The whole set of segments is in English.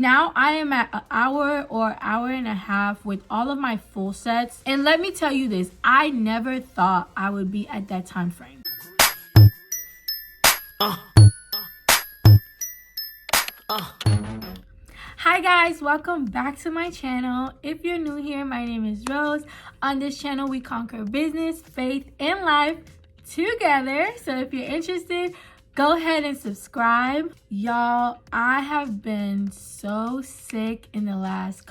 Now I am at an hour or hour and a half with all of my full sets. And let me tell you this, I never thought I would be at that time frame. Hi guys, welcome back to my channel. If you're new here, my name is Rose. On this channel, we conquer business, faith, and life together. So if you're interested, go ahead and subscribe. Y'all, I have been so sick in the last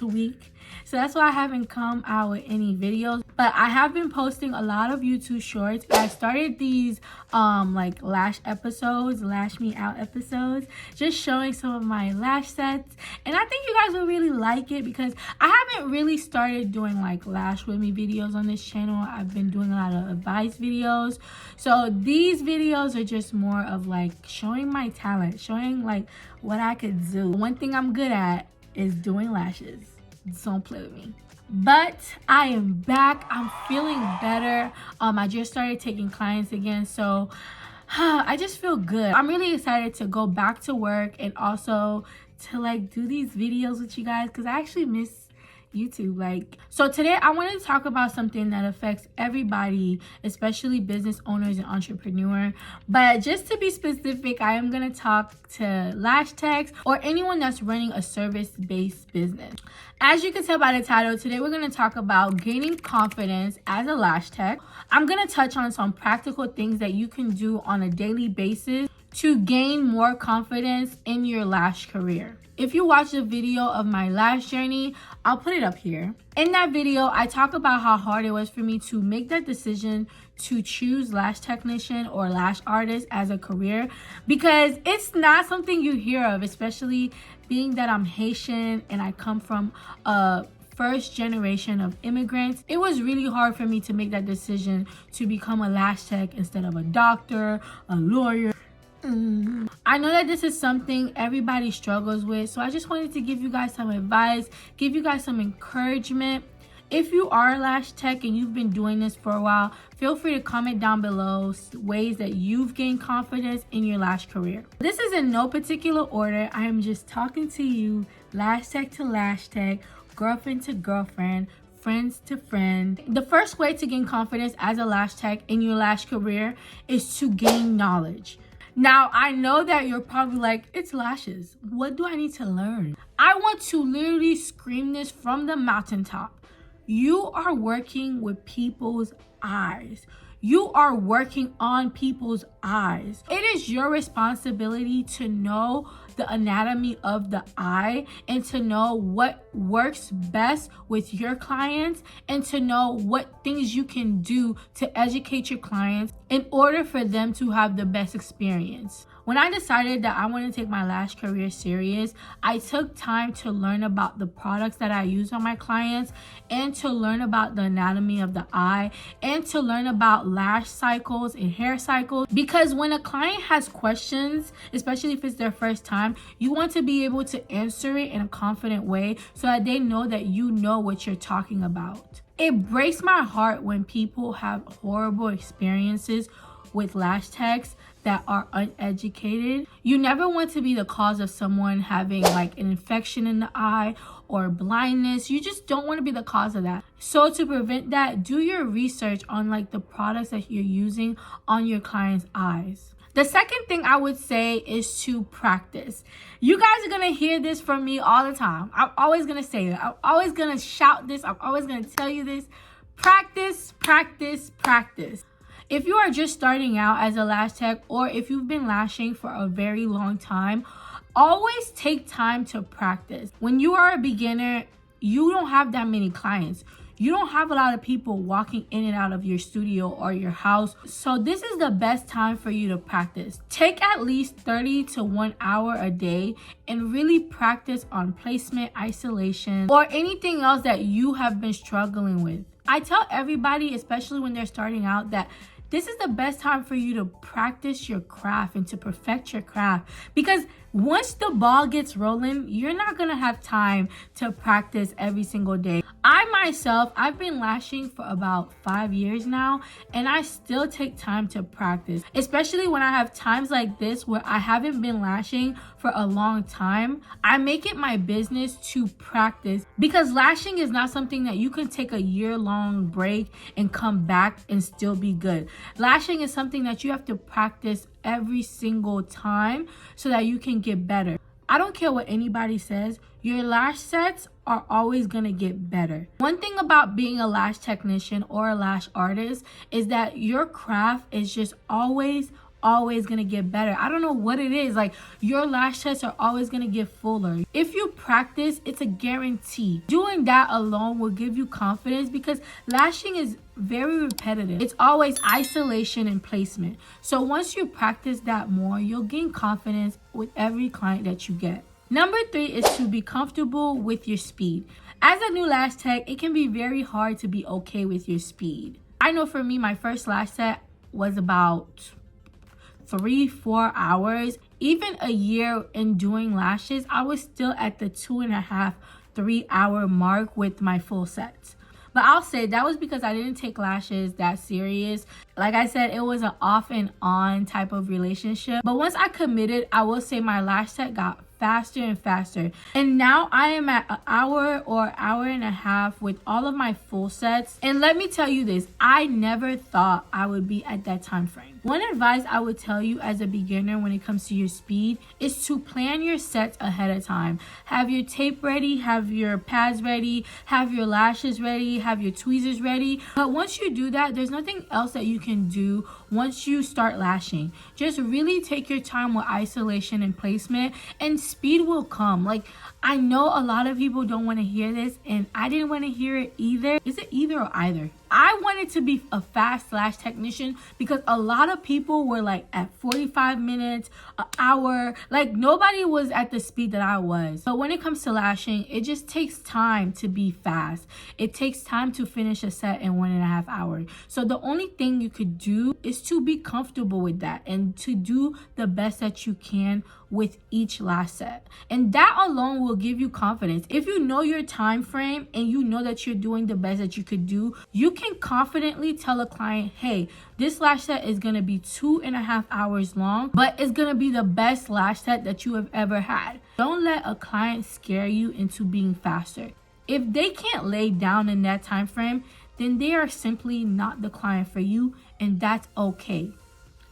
week. So that's why I haven't come out with any videos. But I have been posting a lot of YouTube shorts. I started these like lash episodes, lash me out episodes, just showing some of my lash sets. And I think you guys will really like it because I haven't really started doing like lash with me videos on this channel. I've been doing a lot of advice videos. So these videos are just more of like showing my talent, showing like what I could do. One thing I'm good at is doing lashes. Don't play with me. But I am back. I'm feeling better. I just started taking clients again, so I just feel good. I'm really excited to go back to work and also to like do these videos with you guys because I actually miss YouTube. So today I wanted to talk about something that affects everybody, especially business owners and entrepreneurs. But just to be specific, I am going to talk to lash techs or anyone that's running a service-based business. As you can tell by the title, today we're going to talk about gaining confidence as a lash tech. I'm going to touch on some practical things that you can do on a daily basis to gain more confidence in your lash career. If you watch the video of my lash journey, I'll put it up here. In that video, I talk about how hard it was for me to make that decision to choose lash technician or lash artist as a career because it's not something you hear of, especially being that I'm Haitian and I come from a first generation of immigrants. It was really hard for me to make that decision to become a lash tech instead of a doctor, a lawyer. I know that this is something everybody struggles with, so I just wanted to give you guys some advice, give you guys some encouragement. If you are a lash tech and you've been doing this for a while, feel free to comment down below ways that you've gained confidence in your lash career. This is in no particular order. I am just talking to you, lash tech to lash tech, girlfriend to girlfriend, friends to friend. The first way to gain confidence as a lash tech in your lash career is to gain knowledge. Now, I know that you're probably like, it's lashes. What do I need to learn? I want to literally scream this from the mountaintop. You are working with people's eyes. You are working on people's eyes. It is your responsibility to know the anatomy of the eye and to know what works best with your clients and to know what things you can do to educate your clients in order for them to have the best experience. When I decided that I wanted to take my lash career serious, I took time to learn about the products that I use on my clients and to learn about the anatomy of the eye and to learn about lash cycles and hair cycles. Because when a client has questions, especially if it's their first time, you want to be able to answer it in a confident way so that they know that you know what you're talking about. It breaks my heart when people have horrible experiences with lash techs that are uneducated. You never want to be the cause of someone having like an infection in the eye or blindness. You just don't want to be the cause of that. So to prevent that, do your research on like the products that you're using on your client's eyes. The second thing I would say is to practice. You guys are going to hear this from me all the time. I'm always going to say it. I'm always going to shout this. I'm always going to tell you this. Practice, practice, practice. If you are just starting out as a lash tech or if you've been lashing for a very long time, always take time to practice. When you are a beginner, you don't have that many clients. You don't have a lot of people walking in and out of your studio or your house. So this is the best time for you to practice. Take at least 30 to 1 hour a day and really practice on placement, isolation, or anything else that you have been struggling with. I tell everybody, especially when they're starting out, that this is the best time for you to practice your craft and to perfect your craft because Once the ball gets rolling, you're not gonna have time to practice every single day. I myself, I've been lashing for about 5 years now, and I still take time to practice, especially when I have times like this where I haven't been lashing for a long time. I make it my business to practice, because lashing is not something that you can take a year-long break and come back and still be good. Lashing is something that you have to practice every single time so that you can get better. I don't care what anybody says, your lash sets are always gonna get better. One thing about being a lash technician or a lash artist is that your craft is just always gonna get better. I don't know what it is, like your lash sets are always gonna get fuller. If you practice, it's a guarantee. Doing that alone will give you confidence, because lashing is very repetitive. It's always isolation and placement. So once you practice that more, you'll gain confidence with every client that you get. Number 3 is to be comfortable with your speed. As a new lash tech, it can be very hard to be okay with your speed. I know for me, my first lash set was about 3-4 hours. Even a year in doing lashes, I was still at the 2.5-3 hour mark with my full sets. But I'll say that was because I didn't take lashes that serious. Like I said, it was an off and on type of relationship. But once I committed, I will say my lash set got faster and faster. And now I am at an hour or hour and a half with all of my full sets. And let me tell you this, I never thought I would be at that time frame. One advice I would tell you as a beginner when it comes to your speed is to plan your sets ahead of time. Have your tape ready, have your pads ready, have your lashes ready, have your tweezers ready. But once you do that, there's nothing else that you can do once you start lashing. Just really take your time with isolation and placement, and speed will come. Like, I know a lot of people don't want to hear this, and I didn't want to hear it either. Is it either or either? I wanted to be a fast lash technician because a lot of people were like at 45 minutes, an hour. Like, nobody was at the speed that I was. But when it comes to lashing, it just takes time to be fast. It takes time to finish a set in 1.5 hours. So the only thing you could do is to be comfortable with that and to do the best that you can with each lash set. And that alone will give you confidence. If you know your time frame and you know that you're doing the best that you could do, you can confidently tell a client, hey, this lash set is gonna be 2.5 hours long, but it's gonna be the best lash set that you have ever had. Don't let a client scare you into being faster. If they can't lay down in that time frame, then they are simply not the client for you, and that's okay.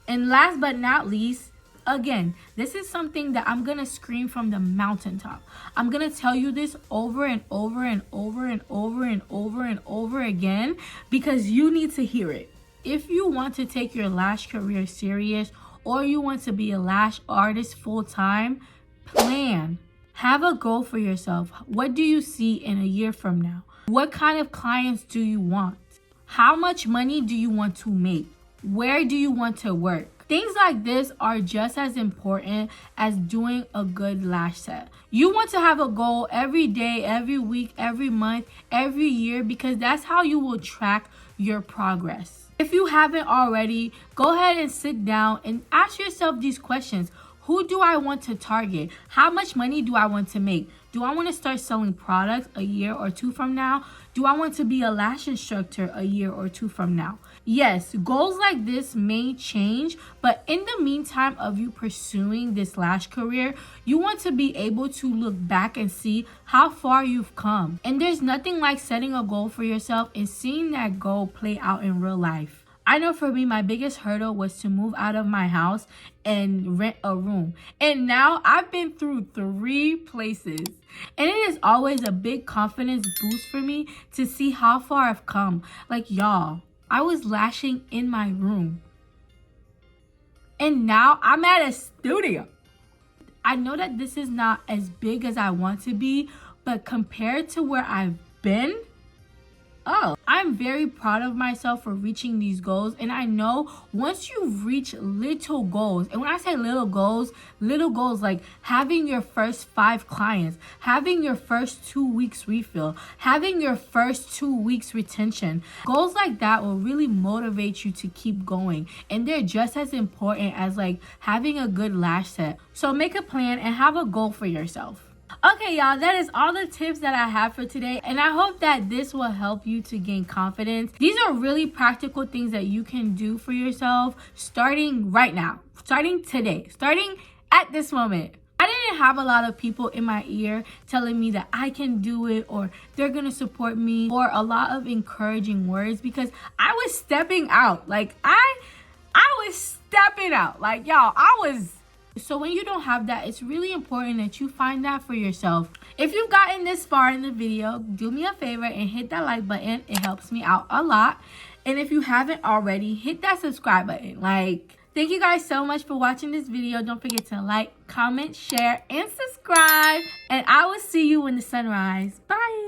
And last but not least, again, this is something that I'm gonna scream from the mountaintop. I'm gonna tell you this over and over and over and over and over and over again, because you need to hear it. If you want to take your lash career serious, or you want to be a lash artist full time, plan. Have a goal for yourself. What do you see in a year from now? What kind of clients do you want? How much money do you want to make? Where do you want to work? Things like this are just as important as doing a good lash set. You want to have a goal every day, every week, every month, every year, because that's how you will track your progress. If you haven't already, go ahead and sit down and ask yourself these questions. Who do I want to target? How much money do I want to make? Do I want to start selling products a year or two from now? Do I want to be a lash instructor a year or two from now? Yes, goals like this may change, but in the meantime of you pursuing this lash career, you want to be able to look back and see how far you've come. And there's nothing like setting a goal for yourself and seeing that goal play out in real life. I know for me, my biggest hurdle was to move out of my house and rent a room. And now I've been through 3 places. And it is always a big confidence boost for me to see how far I've come. Like, y'all, I was lashing in my room. And now I'm at a studio. I know that this is not as big as I want to be, but compared to where I've been, oh, I'm very proud of myself for reaching these goals. And I know once you reach little goals, and when I say little goals like having your first 5 clients, having your first 2 weeks refill, having your first 2 weeks retention, goals like that will really motivate you to keep going. And they're just as important as like having a good lash set. So make a plan and have a goal for yourself. Okay, y'all, that is all the tips that I have for today, and I hope that this will help you to gain confidence. These are really practical things that you can do for yourself starting right now, starting today, starting at this moment. I didn't have a lot of people in my ear telling me that I can do it or they're gonna support me, or a lot of encouraging words, because I was stepping out. Like I was stepping out. Like, y'all, So when you don't have that, it's really important that you find that for yourself. If you've gotten this far in the video, do me a favor and hit that like button. It helps me out a lot. And if you haven't already, hit that subscribe button. Thank you guys so much for watching this video. Don't forget to like, comment, share, and subscribe. And I will see you when the sun rises. Bye.